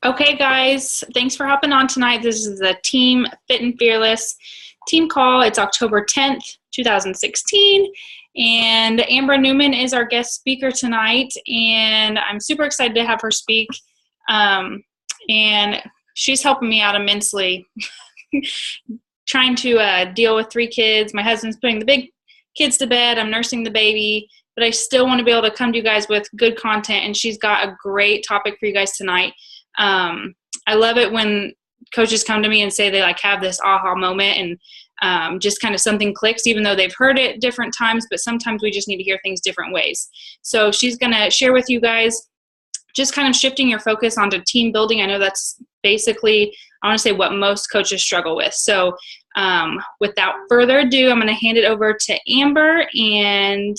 Okay, guys, thanks for hopping on tonight. This is the Team Fit and Fearless team call. It's October 10th, 2016, and Amber Newman is our guest speaker tonight, and I'm super excited to have her speak, and she's helping me out immensely trying to deal with 3 kids. My husband's putting the big kids to bed. I'm nursing the baby, but I still want to be able to come to you guys with good content, and she's got a great topic for you guys tonight. I love it when coaches come to me and say they have this aha moment and just kind of something clicks, even though they've heard it different times, but sometimes we just need to hear things different ways. So she's going to share with you guys just kind of shifting your focus onto team building. I know that's basically, I want to say, what most coaches struggle with. So without further ado, I'm going to hand it over to Amber and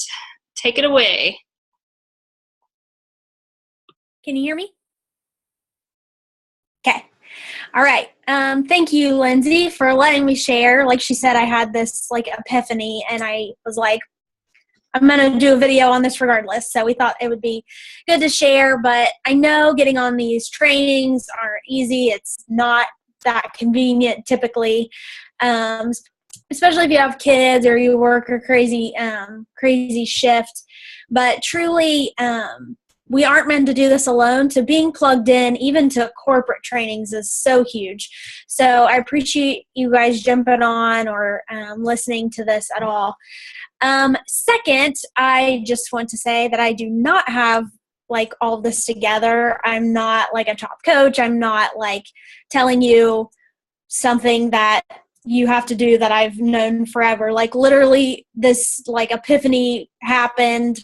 take it away. Can you hear me? Okay. All right. Thank you, Lindsay, for letting me share. Like she said, I had this epiphany, and I was like, I'm going to do a video on this regardless. So we thought it would be good to share, but I know getting on these trainings aren't easy. It's not that convenient typically, especially if you have kids or you work a crazy shift. But truly, we aren't meant to do this alone. So being plugged in, even to corporate trainings, is so huge. So I appreciate you guys jumping on or listening to this at all. Second, I just want to say that I do not have all this together. I'm not a top coach. I'm not telling you something that you have to do that I've known forever. Literally this epiphany happened,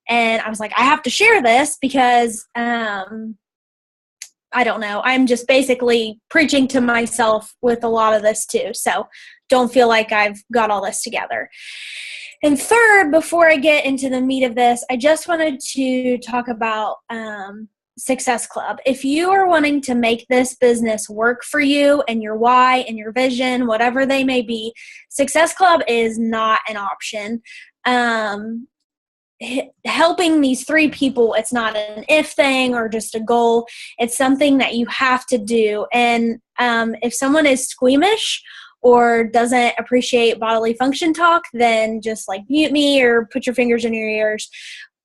and I was like, I have to share this because I don't know. I'm just basically preaching to myself with a lot of this too. So don't feel like I've got all this together. And third, before I get into the meat of this, I just wanted to talk about Success Club. If you are wanting to make this business work for you and your why and your vision, whatever they may be, Success Club is not an option. Helping these 3 people, it's not an if thing or just a goal. It's something that you have to do. And if someone is squeamish or doesn't appreciate bodily function talk, then just mute me or put your fingers in your ears.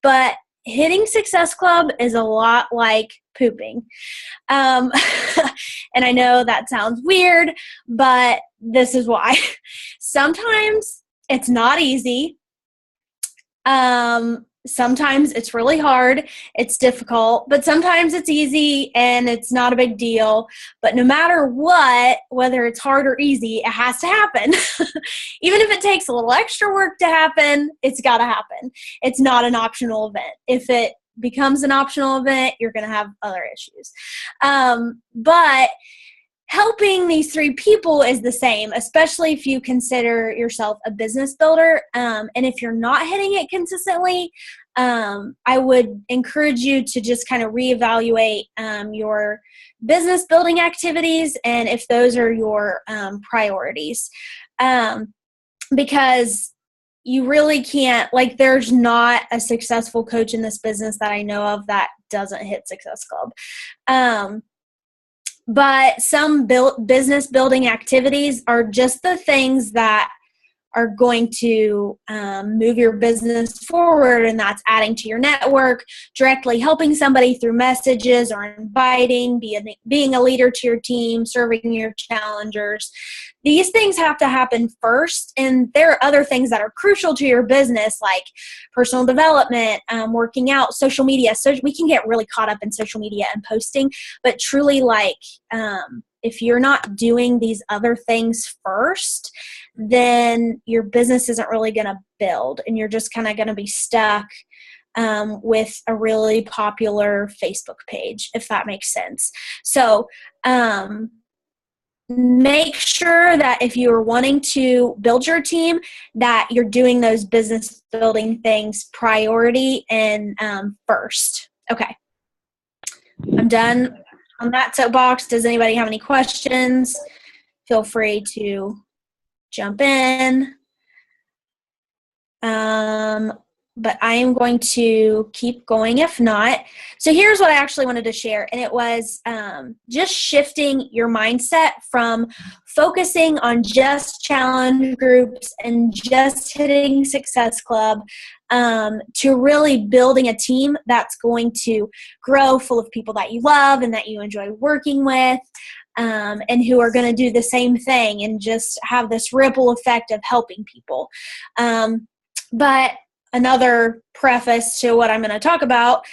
But hitting Success Club is a lot like pooping. And I know that sounds weird, but this is why. Sometimes it's not easy. Sometimes it's really hard, it's difficult, but sometimes it's easy and it's not a big deal. But no matter what, whether it's hard or easy, it has to happen. Even if it takes a little extra work to happen, it's got to happen. It's not an optional event. If it becomes an optional event, you're going to have other issues. But helping these 3 people is the same, especially if you consider yourself a business builder. And if you're not hitting it consistently, I would encourage you to just kind of reevaluate your business building activities and if those are your priorities. Because you really can't, there's not a successful coach in this business that I know of that doesn't hit Success Club. But some business building activities are just the things that are going to move your business forward, and that's adding to your network, directly helping somebody through messages or inviting, being a leader to your team, serving your challengers. These things have to happen first, and there are other things that are crucial to your business, like personal development, working out, social media. So we can get really caught up in social media and posting, but truly, if you're not doing these other things first, then your business isn't really going to build, and you're just kind of going to be stuck with a really popular Facebook page, if that makes sense. So make sure that if you are wanting to build your team, that you're doing those business building things priority and first. Okay, I'm done on that soapbox. Does anybody have any questions? Feel free to jump in. but I am going to keep going if not. So here's what I actually wanted to share, and it was just shifting your mindset from focusing on just challenge groups and just hitting Success Club to really building a team that's going to grow full of people that you love and that you enjoy working with. And who are going to do the same thing and just have this ripple effect of helping people. But another preface to what I'm going to talk about,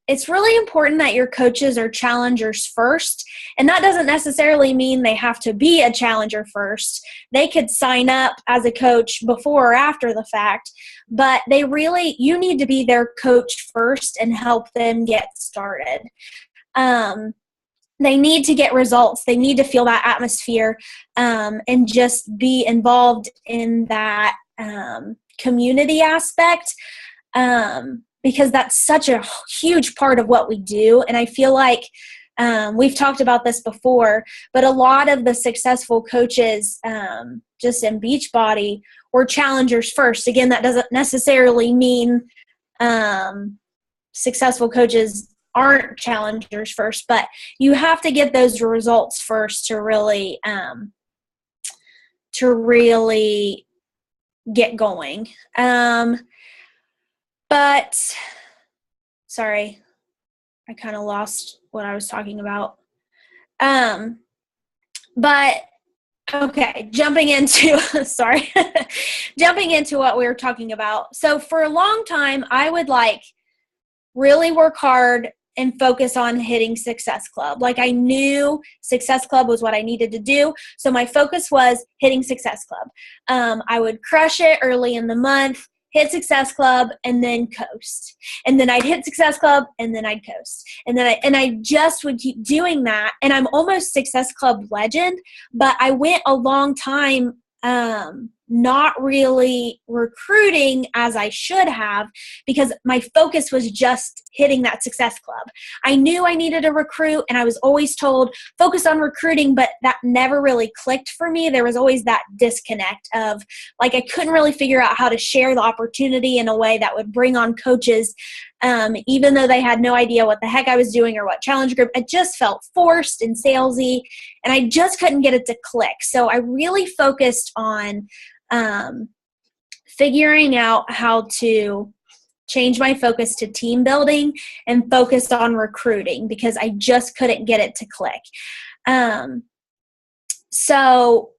it's really important that your coaches are challengers first. And that doesn't necessarily mean they have to be a challenger first. They could sign up as a coach before or after the fact, but you need to be their coach first and help them get started. They need to get results. They need to feel that atmosphere and just be involved in that community aspect because that's such a huge part of what we do. And I feel like we've talked about this before, but a lot of the successful coaches just in Beachbody were challengers first. Again, that doesn't necessarily mean successful coaches aren't challengers first, but you have to get those results first to really get going. But sorry, I kind of lost what I was talking about. But okay, jumping into what we were talking about. So for a long time, I would really work hard and focus on hitting Success Club. I knew Success Club was what I needed to do. So my focus was hitting Success Club. I would crush it early in the month, hit Success Club, and then coast. And then I'd hit Success Club, and then I'd coast. And then I just would keep doing that. And I'm almost Success Club legend, but I went a long time not really recruiting as I should have because my focus was just hitting that Success Club. I knew I needed to recruit, and I was always told focus on recruiting, but that never really clicked for me. There was always that disconnect of I couldn't really figure out how to share the opportunity in a way that would bring on coaches even though they had no idea what the heck I was doing or what challenge group. It just felt forced and salesy, and I just couldn't get it to click. So I really focused on figuring out how to change my focus to team building and focus on recruiting because I just couldn't get it to click. So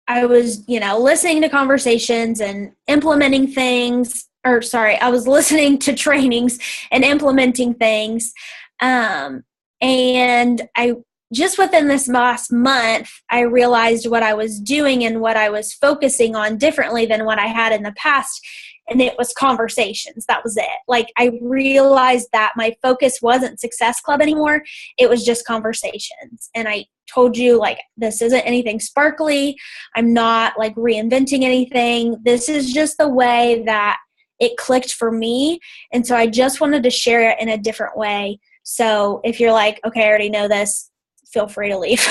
I was, listening to conversations and implementing things. I was listening to trainings and implementing things. And I just within this last month, I realized what I was doing and what I was focusing on differently than what I had in the past. And it was conversations. That was it. I realized that my focus wasn't Success Club anymore. It was just conversations. And I told you, this isn't anything sparkly. I'm not reinventing anything. This is just the way that it clicked for me. And so I just wanted to share it in a different way. So if you're okay, I already know this, feel free to leave.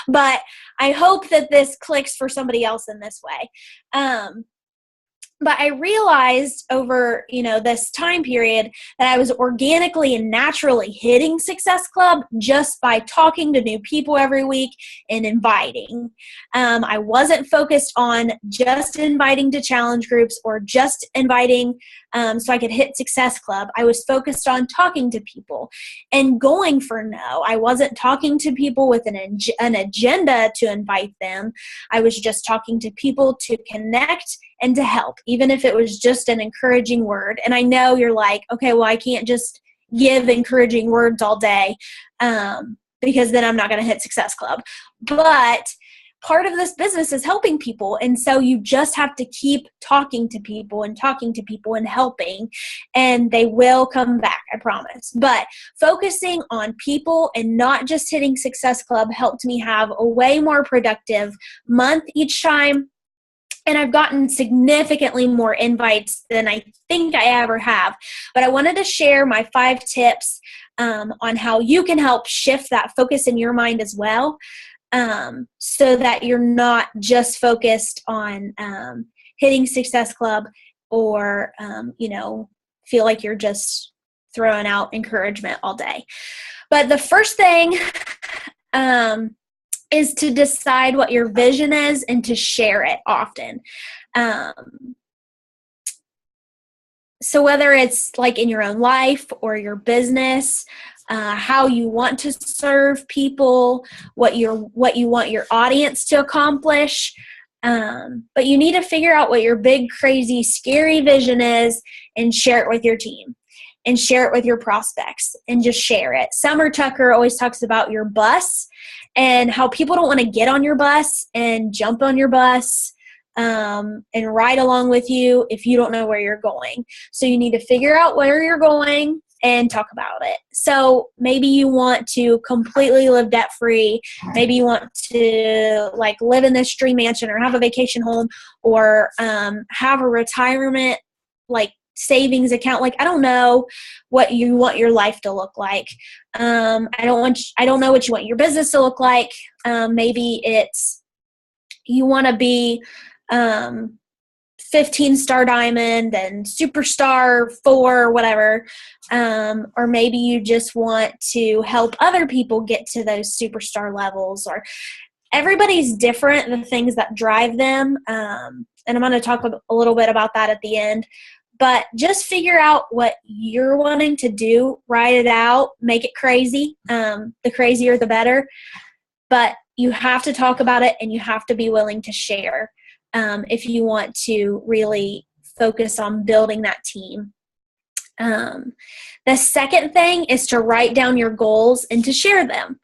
But I hope that this clicks for somebody else in this way. But I realized over, this time period that I was organically and naturally hitting Success Club just by talking to new people every week and inviting. I wasn't focused on just inviting to challenge groups or just inviting so I could hit Success Club. I was focused on talking to people and going for no. I wasn't talking to people with an agenda to invite them. I was just talking to people to connect and to help, even if it was just an encouraging word. And I know you're okay, well, I can't just give encouraging words all day because then I'm not going to hit Success Club. But part of this business is helping people. And so you just have to keep talking to people and helping, and they will come back, I promise. But focusing on people and not just hitting Success Club helped me have a way more productive month each time. And I've gotten significantly more invites than I think I ever have. But I wanted to share my 5 tips on how you can help shift that focus in your mind as well, so that you're not just focused on hitting Success Club or, feel like you're just throwing out encouragement all day. But the first thing is to decide what your vision is and to share it often. So whether it's like in your own life or your business, how you want to serve people, what you want your audience to accomplish, but you need to figure out what your big, crazy, scary vision is and share it with your team and share it with your prospects and just share it. Summer Tucker always talks about your bus and how people don't want to get on your bus and jump on your bus and ride along with you if you don't know where you're going. So you need to figure out where you're going and talk about it. So maybe you want to completely live debt-free. Maybe you want to like live in this dream mansion or have a vacation home or have a retirement like savings account. Like, I don't know what you want your life to look like. I don't know what you want your business to look like. Maybe it's you want to be 15-star diamond and superstar 4, whatever. Or maybe you just want to help other people get to those superstar levels, or everybody's different, the things that drive them. And I'm going to talk a little bit about that at the end. But just figure out what you're wanting to do, write it out, make it crazy. The crazier, the better. But you have to talk about it and you have to be willing to share if you want to really focus on building that team. The second thing is to write down your goals and to share them.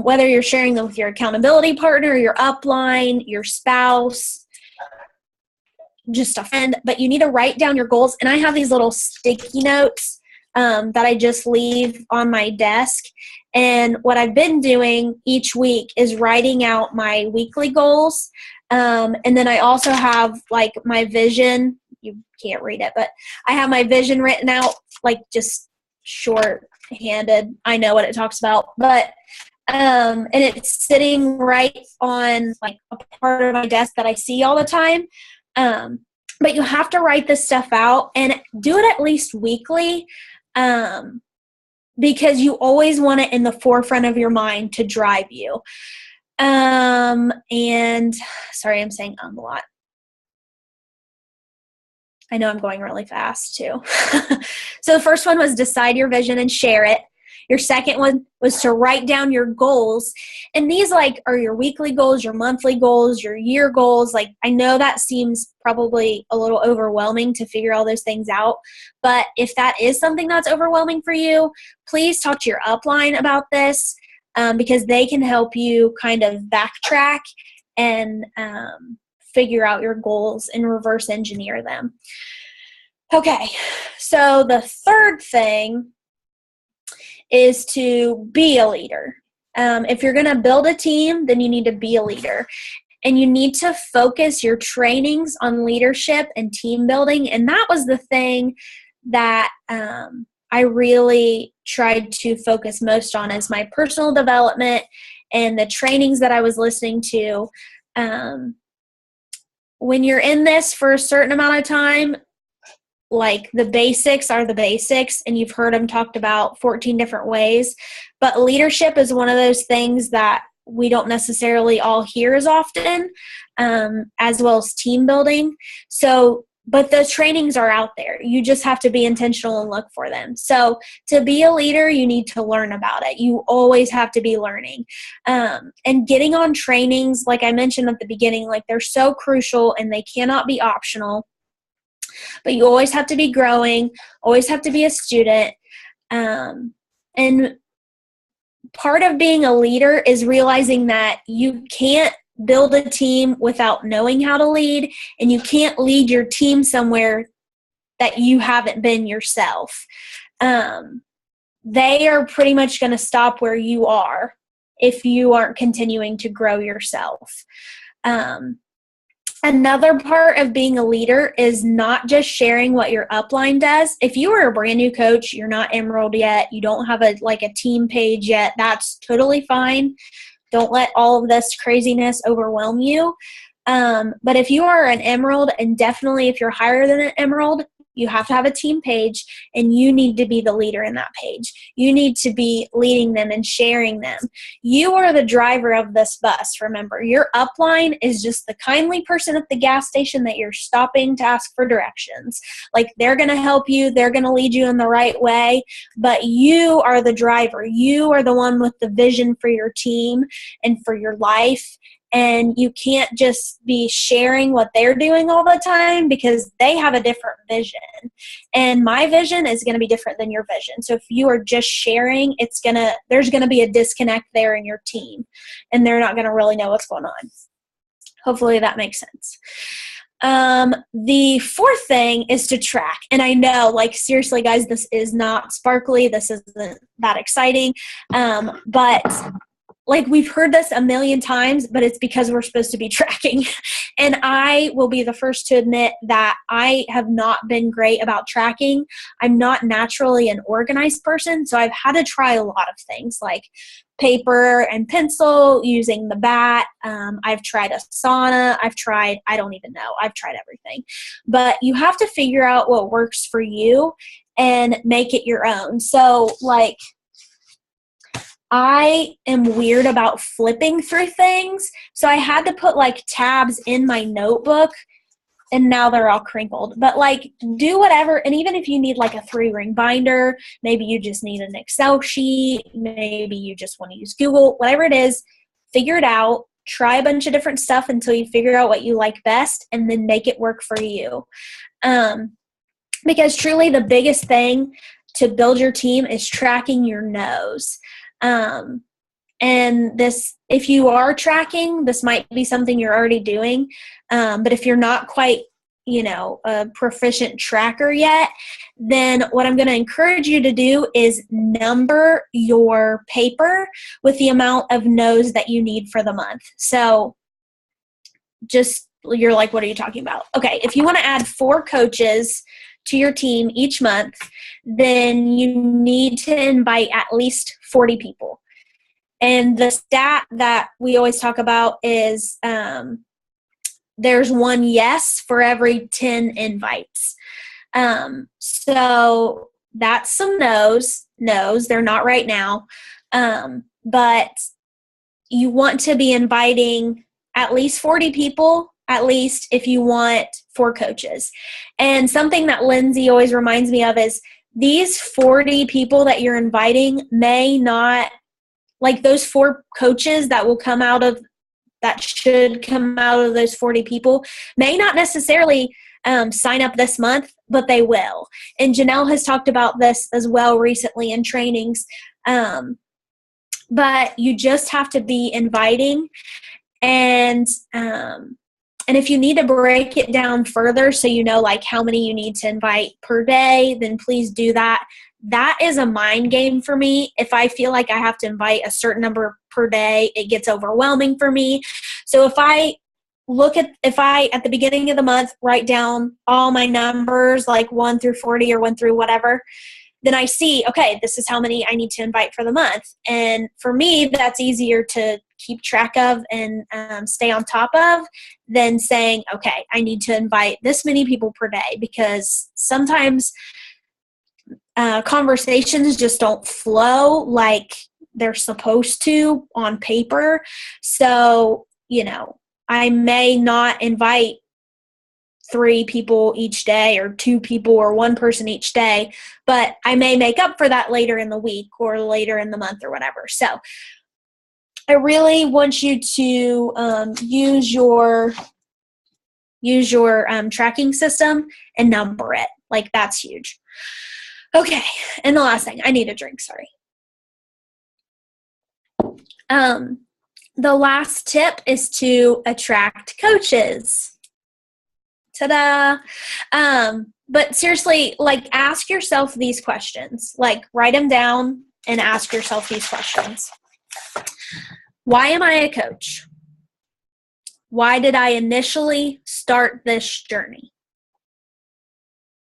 Whether you're sharing them with your accountability partner, your upline, your spouse, just a friend, but you need to write down your goals. And I have these little sticky notes that I just leave on my desk. And what I've been doing each week is writing out my weekly goals. And then I also have like my vision. You can't read it, but I have my vision written out, like just short-handed. I know what it talks about, but and it's sitting right on like a part of my desk that I see all the time. But you have to write this stuff out and do it at least weekly, because you always want it in the forefront of your mind to drive you. And sorry, I'm saying a lot. I know I'm going really fast too. So the first one was decide your vision and share it. Your second one was to write down your goals. And these like are your weekly goals, your monthly goals, your year goals. Like, I know that seems probably a little overwhelming to figure all those things out. But if that is something that's overwhelming for you, please talk to your upline about this, because they can help you kind of backtrack and figure out your goals and reverse engineer them. Okay, so the third thing is to be a leader. If you're going to build a team, then you need to be a leader. And you need to focus your trainings on leadership and team building. And that was the thing that I really tried to focus most on, is my personal development and the trainings that I was listening to. When you're in this for a certain amount of time, like the basics are the basics, and you've heard them talked about 14 different ways. But leadership is one of those things that we don't necessarily all hear as often, as well as team building. So, but those trainings are out there. You just have to be intentional and look for them. So to be a leader, you need to learn about it. You always have to be learning. And getting on trainings, like I mentioned at the beginning, like they're so crucial and they cannot be optional. But you always have to be growing, always have to be a student. And part of being a leader is realizing that you can't build a team without knowing how to lead, and you can't lead your team somewhere that you haven't been yourself. They are pretty much going to stop where you are if you aren't continuing to grow yourself. Another part of being a leader is not just sharing what your upline does. If you are a brand new coach, you're not Emerald yet, you don't have a team page yet, that's totally fine. Don't let all of this craziness overwhelm you. But if you are an emerald, and definitely if you're higher than an emerald, you have to have a team page, and you need to be the leader in that page. You need to be leading them and sharing them. You are the driver of this bus, remember. Your upline is just the kindly person at the gas station that you're stopping to ask for directions. Like, they're going to help you. They're going to lead you in the right way. But you are the driver. You are the one with the vision for your team and for your life. And you can't just be sharing what they're doing all the time, because they have a different vision. And my vision is going to be different than your vision. So if you are just sharing, there's going to be a disconnect there in your team, and they're not going to really know what's going on. Hopefully that makes sense. The fourth thing is to track. And I know, like, seriously, guys, this is not sparkly. This isn't that exciting. But like, we've heard this a million times, but it's because we're supposed to be tracking. And I will be the first to admit that I have not been great about tracking. I'm not naturally an organized person, so I've had to try a lot of things, like paper and pencil, using the bat. I've tried Asana. I've tried everything. But you have to figure out what works for you and make it your own. So, like, I am weird about flipping through things, so I had to put like tabs in my notebook, and now they're all crinkled. But like, do whatever, and even if you need like a 3-ring binder, maybe you just need an Excel sheet, maybe you just want to use Google, whatever it is, figure it out, try a bunch of different stuff until you figure out what you like best, and then make it work for you. Because truly the biggest thing to build your team is tracking your no's. And this, if you are tracking, this might be something you're already doing. But if you're not quite, a proficient tracker yet, then what I'm going to encourage you to do is number your paper with the amount of no's that you need for the month. So you're like, what are you talking about? Okay. If you want to add 4 coaches to your team each month, then you need to invite at least 40 people. And the stat that we always talk about is there's 1 yes for every 10 invites. So that's some no's. They're not right now. But you want to be inviting at least 40 people, at least, if you want 4 coaches. And something that Lindsay always reminds me of is these 40 people that you're inviting may not, like, those 4 coaches that should come out of those 40 people may not necessarily sign up this month, but they will. And Janelle has talked about this as well recently in trainings. But you just have to be inviting. And if you need to break it down further so you know like how many you need to invite per day, then please do that. That is a mind game for me. If I feel like I have to invite a certain number per day, it gets overwhelming for me. So if I at the beginning of the month, write down all my numbers, like 1 through 40 or 1 through whatever, then I see, okay, this is how many I need to invite for the month. And for me, that's easier to keep track of and stay on top of than saying, okay, I need to invite this many people per day, because sometimes conversations just don't flow like they're supposed to on paper. So, I may not invite 3 people each day or 2 people or 1 person each day, but I may make up for that later in the week or later in the month or whatever. So I really want you to use your tracking system and number it. Like, that's huge. Okay, and the last thing, I need a drink, sorry. The last tip is to attract coaches. Ta-da! But seriously, like, ask yourself these questions. Like, write them down and ask yourself these questions. Why am I a coach? Why did I initially start this journey?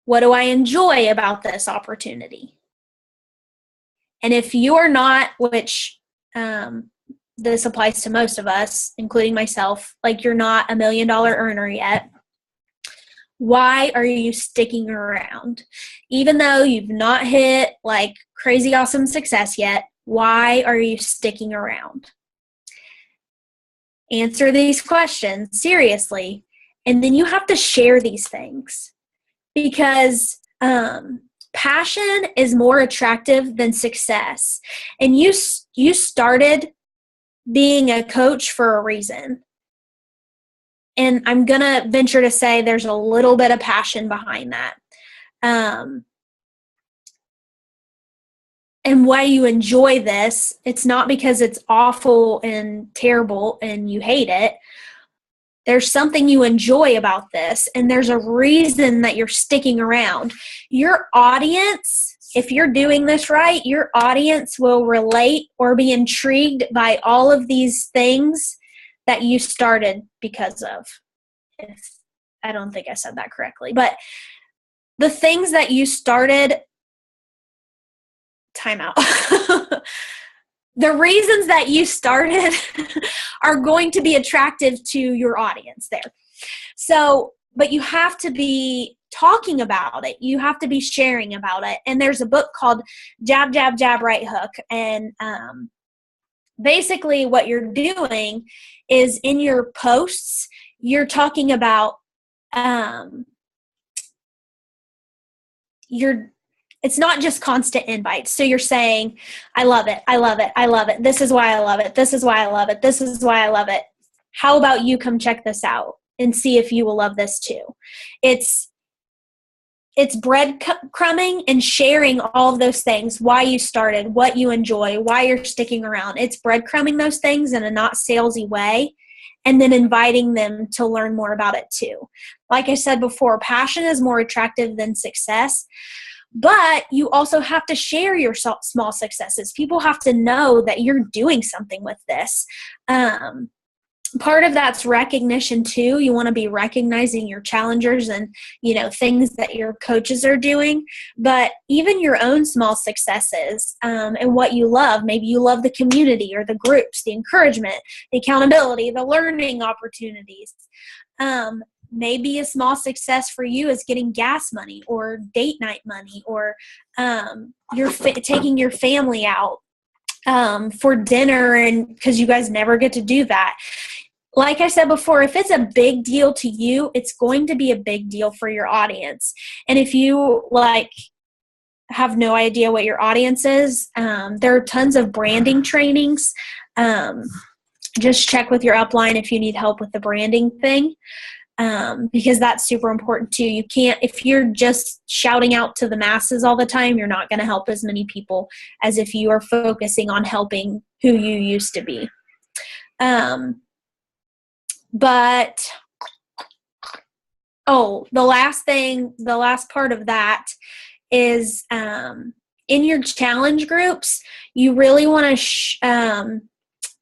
What do I enjoy about this opportunity? And if you are not, which this applies to most of us, including myself, like you're not $1 million earner yet. Why are you sticking around? Even though you've not hit like crazy awesome success yet, why are you sticking around? Answer these questions seriously. And then you have to share these things, because passion is more attractive than success. And you started being a coach for a reason. And I'm going to venture to say there's a little bit of passion behind that. And why you enjoy this, it's not because it's awful and terrible and you hate it. There's something you enjoy about this, and there's a reason that you're sticking around. Your audience, if you're doing this right, your audience will relate or be intrigued by all of these things that you started because of. I don't think I said that correctly, but the things that you started, time out. The reasons that you started are going to be attractive to your audience there. So, but you have to be talking about it. You have to be sharing about it. And there's a book called Jab, Jab, Jab, Right Hook. And basically what you're doing is in your posts, you're talking about it's not just constant invites. So you're saying, I love it. I love it. I love it. This is why I love it. This is why I love it. This is why I love it. How about you come check this out and see if you will love this too? It's breadcrumbing and sharing all of those things, why you started, what you enjoy, why you're sticking around. It's breadcrumbing those things in a not salesy way, and then inviting them to learn more about it too. Like I said before, passion is more attractive than success. But you also have to share your small successes. People have to know that you're doing something with this. Part of that's recognition too. You want to be recognizing your challengers and, things that your coaches are doing. But even your own small successes and what you love. Maybe you love the community or the groups, the encouragement, the accountability, the learning opportunities. Maybe a small success for you is getting gas money or date night money, or you're taking your family out for dinner, and because you guys never get to do that. Like I said before, if it's a big deal to you, it's going to be a big deal for your audience. And if you have no idea what your audience is, there are tons of branding trainings. Just check with your upline if you need help with the branding thing. Because that's super important too. You can't, if you're just shouting out to the masses all the time, you're not going to help as many people as if you are focusing on helping who you used to be. The last part of that is, in your challenge groups, you really want to,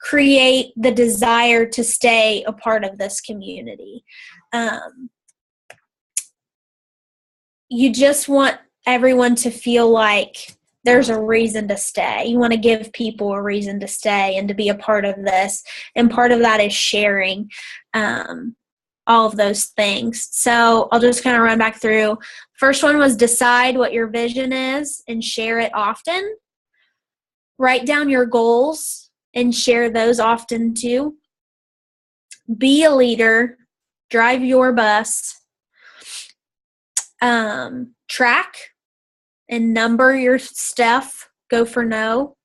create the desire to stay a part of this community. You just want everyone to feel like there's a reason to stay. You want to give people a reason to stay and to be a part of this. And part of that is sharing all of those things. So I'll just kind of run back through. First one was decide what your vision is and share it often. Write down your goals and share those often too. Be a leader. Drive your bus. Track and number your stuff. Go for no.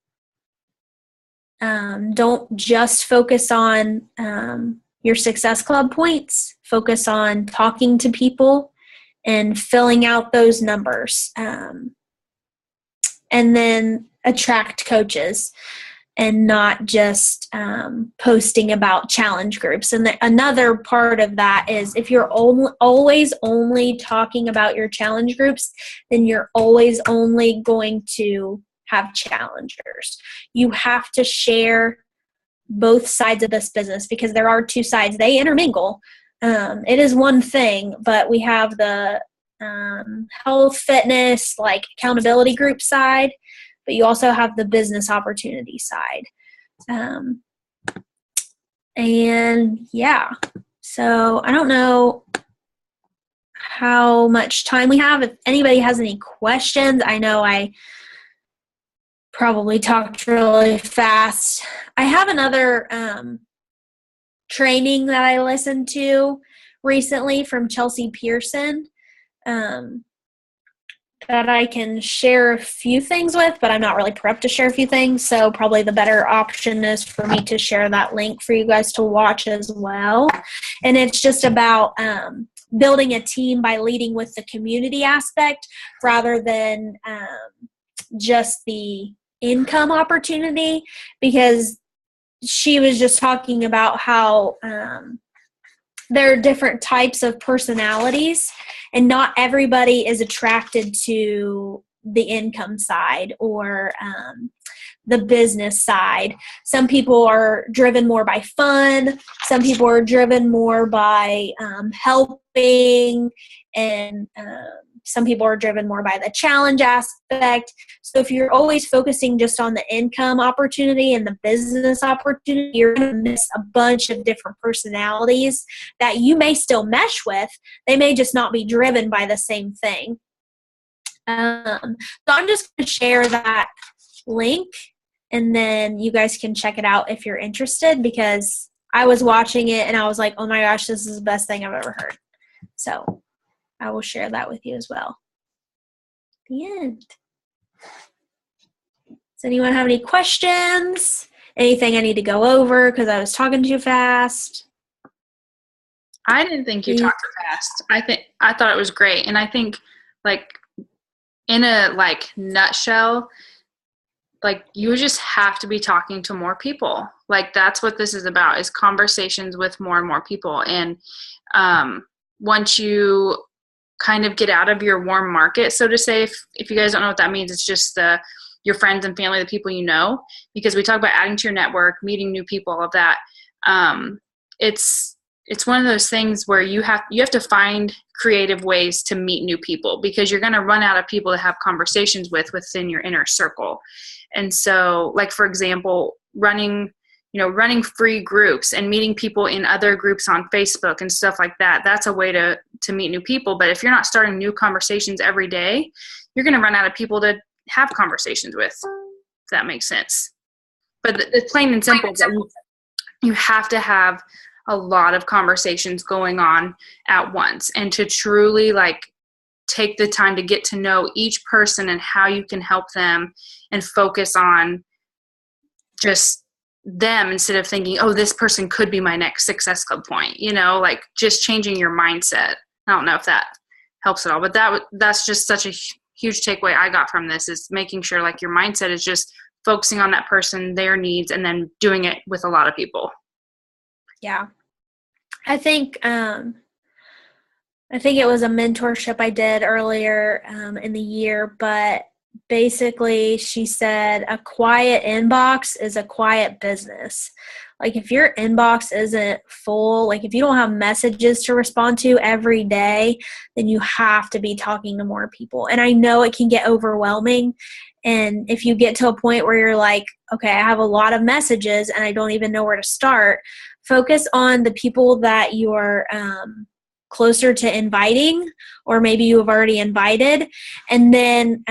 Don't just focus on your Success Club points. Focus on talking to people and filling out those numbers. And then attract coaches. And not just posting about challenge groups. And another part of that is if you're always only talking about your challenge groups, then you're always only going to have challengers. You have to share both sides of this business because there are two sides. They intermingle. It is one thing, but we have the health, fitness, accountability group side, but you also have the business opportunity side. And yeah, so I don't know how much time we have. If anybody has any questions, I know I probably talked really fast. I have another training that I listened to recently from Chelsea Pearson that I can share a few things with, but I'm not really prepped to share a few things, so probably the better option is for me to share that link for you guys to watch as well. And it's just about building a team by leading with the community aspect rather than just the income opportunity, because she was just talking about how there are different types of personalities and not everybody is attracted to the income side or the business side. Some people are driven more by fun. Some people are driven more by helping, and some people are driven more by the challenge aspect. So if you're always focusing just on the income opportunity and the business opportunity, you're going to miss a bunch of different personalities that you may still mesh with. They may just not be driven by the same thing. So I'm just going to share that link, and then you guys can check it out if you're interested, because I was watching it and I was like, oh my gosh, this is the best thing I've ever heard. So I will share that with you as well. The end. Does anyone have any questions? Anything I need to go over because I was talking too fast? I didn't think you talked too fast. I thought it was great. And I think, like, in a nutshell, like, you just have to be talking to more people. Like, that's what this is about, is conversations with more and more people. And once you kind of get out of your warm market, so to say, if you guys don't know what that means, it's just your friends and family, the people you know, because we talk about adding to your network, meeting new people, all of that. It's one of those things where you have to find creative ways to meet new people, because you're going to run out of people to have conversations with within your inner circle. And so, like, for example, running free groups and meeting people in other groups on Facebook and stuff like that, that's a way to meet new people. But if you're not starting new conversations every day, you're going to run out of people to have conversations with, if that makes sense. But it's plain and simple that you have to have a lot of conversations going on at once, and to truly take the time to get to know each person and how you can help them, and focus on just them instead of thinking, oh, this person could be my next Success Club point, just changing your mindset. I don't know if that helps at all, but that's just such a huge takeaway I got from this, is making sure your mindset is just focusing on that person, their needs, and then doing it with a lot of people. Yeah. I think it was a mentorship I did earlier in the year, but basically she said a quiet inbox is a quiet business. Like, if your inbox isn't full, if you don't have messages to respond to every day, then you have to be talking to more people. And I know it can get overwhelming. And if you get to a point where you're like, okay, I have a lot of messages and I don't even know where to start, focus on the people that you're closer to inviting, or maybe you have already invited, and then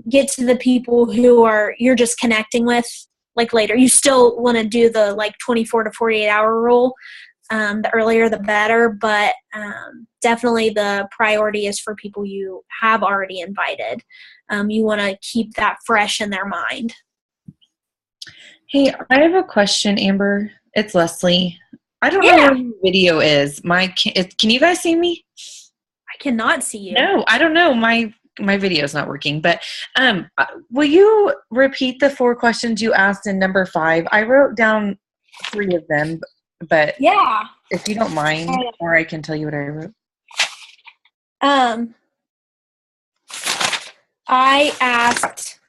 get to the people who you're just connecting with later. You still want to do the 24 to 48 hour rule. The earlier the better, but definitely the priority is for people you have already invited. You want to keep that fresh in their mind. Hey, I have a question, Amber. It's Leslie. I don't know where your video is. Can you guys see me? I cannot see you. No, I don't know. My video is not working. But will you repeat the 4 questions you asked in number 5? I wrote down 3 of them, but if you don't mind, or I can tell you what I wrote. I asked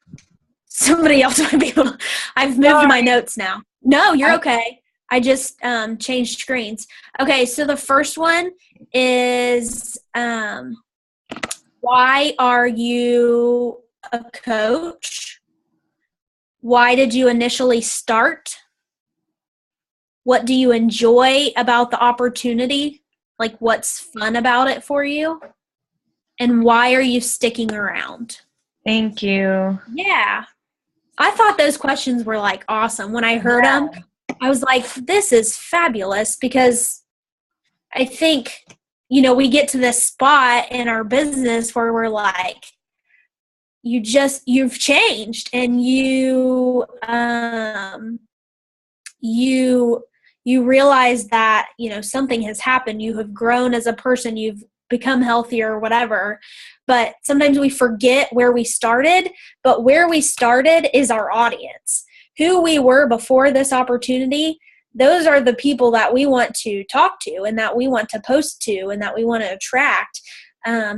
somebody else might be able. I've moved my notes now. No, you're okay. I just changed screens. Okay, so the first one is why are you a coach? Why did you initially start? what do you enjoy about the opportunity? Like, what's fun about it for you? And why are you sticking around? Thank you. Yeah. I thought those questions were like awesome. When I heard them, I was like, this is fabulous, because I think, you know, we get to this spot in our business where we're like, you've changed, and you realize that, you know, something has happened. You have grown as a person. You've become healthier or whatever. But sometimes we forget where we started, but where we started is our audience. Who we were before this opportunity, those are the people that we want to talk to, and that we want to post to, and that we want to attract,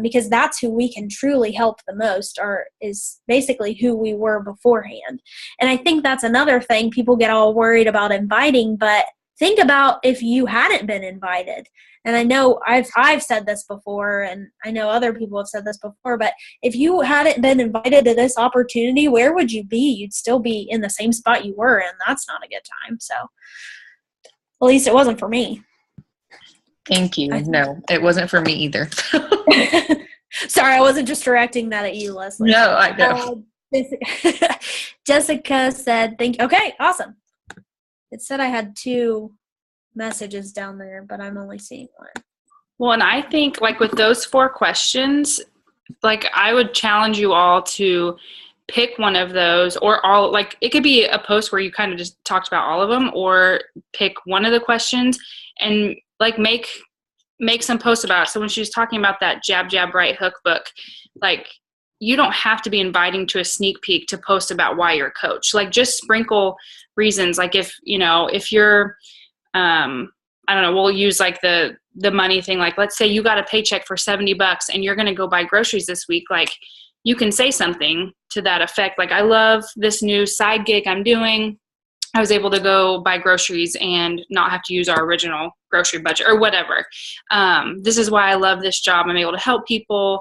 because that's who we can truly help the most, or is basically who we were beforehand. And I think that's another thing. People get all worried about inviting, but think about if you hadn't been invited. And I know I've said this before, and I know other people have said this before, but if you hadn't been invited to this opportunity, where would you be? You'd still be in the same spot you were, and that's not a good time. So at least it wasn't for me. Thank you. No, it wasn't for me either. Sorry, I wasn't just directing that at you, Leslie. No, I know. Jessica said, thank you. Okay, awesome. It said I had 2 messages down there, but I'm only seeing 1. Well, and I think, like, with those 4 questions, like, I would challenge you all to pick one of those, or all, like, it could be a post where you kind of just talked about all of them, or pick one of the questions and, like, make some posts about it. So when she was talking about that Jab, Jab, Right Hook book, like, you don't have to be inviting to a sneak peek to post about why you're a coach. Like, just sprinkle reasons. Like, if you're, I don't know, we'll use like the money thing. Like, let's say you got a paycheck for $70 and you're going to go buy groceries this week. Like, you can say something to that effect. Like, I love this new side gig I'm doing. I was able to go buy groceries and not have to use our original grocery budget, or whatever. This is why I love this job. I'm able to help people.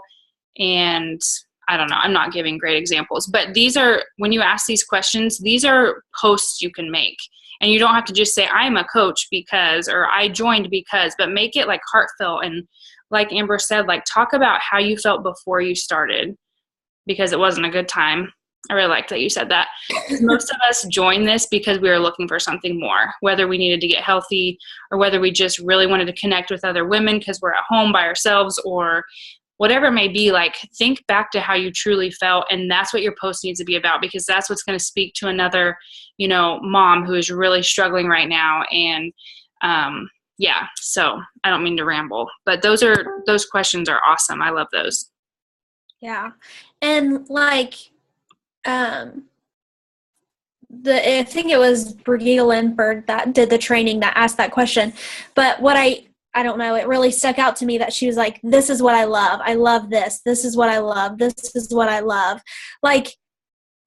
And I don't know, I'm not giving great examples, but these are, when you ask these questions, these are posts you can make. And you don't have to just say, I'm a coach because, or I joined because, but make it like heartfelt. And like Amber said, like, talk about how you felt before you started, because it wasn't a good time. I really like that you said that. Most of us joined this because we were looking for something more, whether we needed to get healthy, or whether we just really wanted to connect with other women because we're at home by ourselves, or whatever it may be. Like, think back to how you truly felt, and that's what your post needs to be about, because that's what's going to speak to another, you know, mom who is really struggling right now. And yeah, so I don't mean to ramble, but those questions are awesome. I love those. Yeah. And like, I think it was Brigida Linford that did the training that asked that question. But what I don't know, it really stuck out to me that she was like, this is what I love. I love this. This is what I love. This is what I love. Like,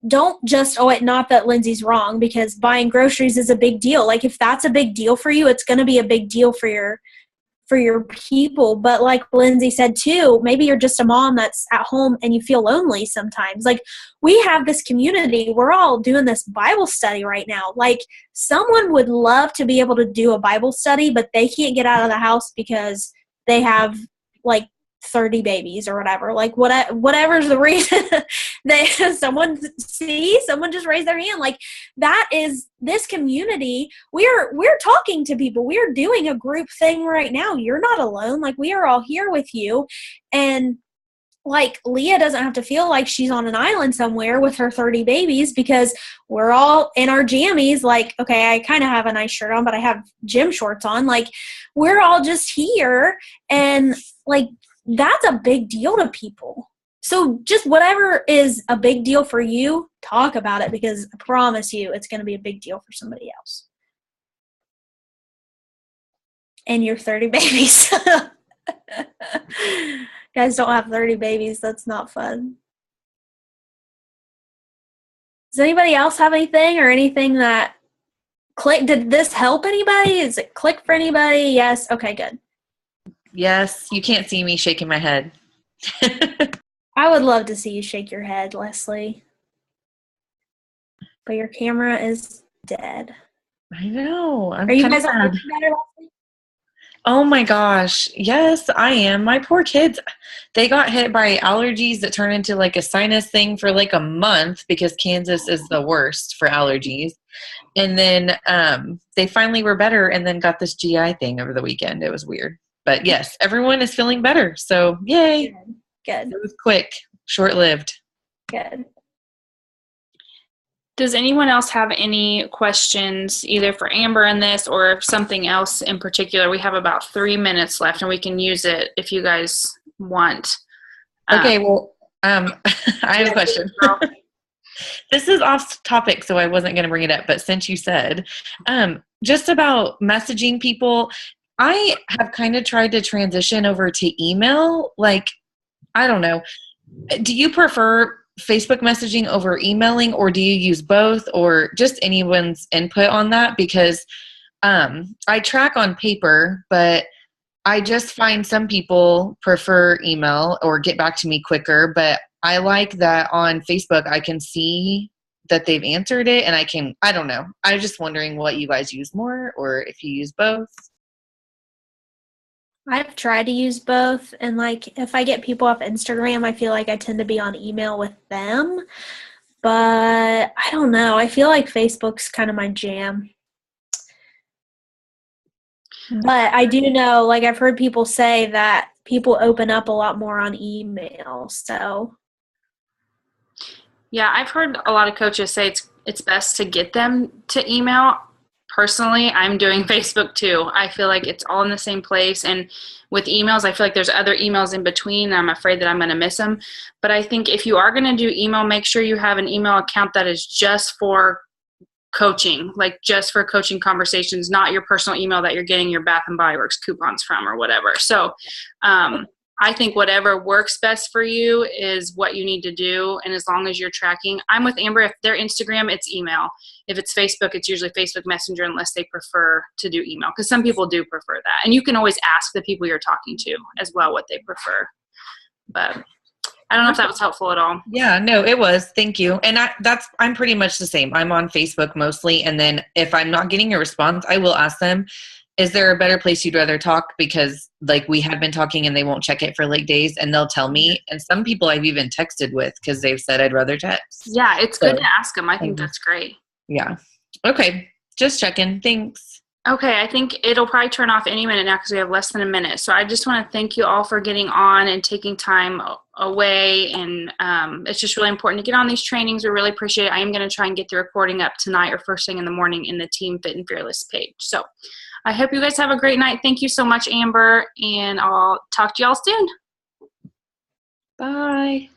don't just, not that Lindsay's wrong, because buying groceries is a big deal. Like, if that's a big deal for you, it's going to be a big deal for your people. But like Lindsay said too, maybe you're just a mom that's at home and you feel lonely sometimes. Like, we have this community, we're all doing this Bible study right now. Like, someone would love to be able to do a Bible study, but they can't get out of the house because they have like 30 babies or whatever. Like, whatever's the reason. Someone just raised their hand. Like, that is this community. We're talking to people. We're doing a group thing right now. You're not alone. Like, we are all here with you. And like, Leah doesn't have to feel like she's on an island somewhere with her 30 babies, because we're all in our jammies. Like, okay, I kind of have a nice shirt on, but I have gym shorts on. Like, we're all just here. And like, that's a big deal to people. So just whatever is a big deal for you, talk about it, because I promise you it's going to be a big deal for somebody else. And your 30 babies. Guys, don't have 30 babies. That's not fun. Does anybody else have anything, or anything that click? Did this help anybody? Is it click for anybody? Yes. Okay, good. Yes. You can't see me shaking my head. I would love to see you shake your head, Leslie. But your camera is dead. I know. I'm Are you kind of guys all sad. feeling better last week? Oh my gosh. Yes, I am. My poor kids, they got hit by allergies that turned into like a sinus thing for like a month because Kansas is the worst for allergies. And then they finally were better and then got this GI thing over the weekend. It was weird. But yes, everyone is feeling better. So yay. Good. It was quick, short-lived. Good. Does anyone else have any questions either for Amber in this or something else in particular? We have about 3 minutes left and we can use it if you guys want. Okay, well, I have a question. This is off topic, so I wasn't going to bring it up, but since you said, just about messaging people, I have kind of tried to transition over to email. Like, I don't know. Do you prefer Facebook messaging over emailing, or do you use both, or just anyone's input on that? Because I track on paper, but I just find some people prefer email or get back to me quicker, but I like that on Facebook I can see that they've answered it and I don't know. I was just wondering what you guys use more or if you use both. I've tried to use both, and like if I get people off Instagram, I feel like I tend to be on email with them. But I don't know. I feel like Facebook's kind of my jam. But I do know, like I've heard people say that people open up a lot more on email. So Yeah, I've heard a lot of coaches say it's best to get them to email. Personally, I'm doing Facebook too. I feel like it's all in the same place. And with emails, I feel like there's other emails in between. I'm afraid that I'm going to miss them. But I think if you are going to do email, make sure you have an email account that is just for coaching, like just for coaching conversations, not your personal email that you're getting your Bath and Body Works coupons from or whatever. So I think whatever works best for you is what you need to do. And as long as you're tracking, I'm with Amber. If they're Instagram, it's email. If it's Facebook, it's usually Facebook Messenger unless they prefer to do email, because some people do prefer that. And you can always ask the people you're talking to as well what they prefer. But I don't know if that was helpful at all. Yeah, no, it was. Thank you. And I'm pretty much the same. I'm on Facebook mostly. And then if I'm not getting a response, I will ask them, is there a better place you'd rather talk? Because like we had been talking and they won't check it for like days and they'll tell me. And some people I've even texted with because they've said I'd rather text. Yeah, it's good to ask them. I think that's great. Yeah. Okay. Just checking. Thanks. Okay, I think it'll probably turn off any minute now because we have less than a minute. So I just want to thank you all for getting on and taking time away. And it's just really important to get on these trainings. We really appreciate it. I am going to try and get the recording up tonight or first thing in the morning in the Team Fit and Fearless page. So I hope you guys have a great night. Thank you so much, Amber. And I'll talk to y'all soon. Bye.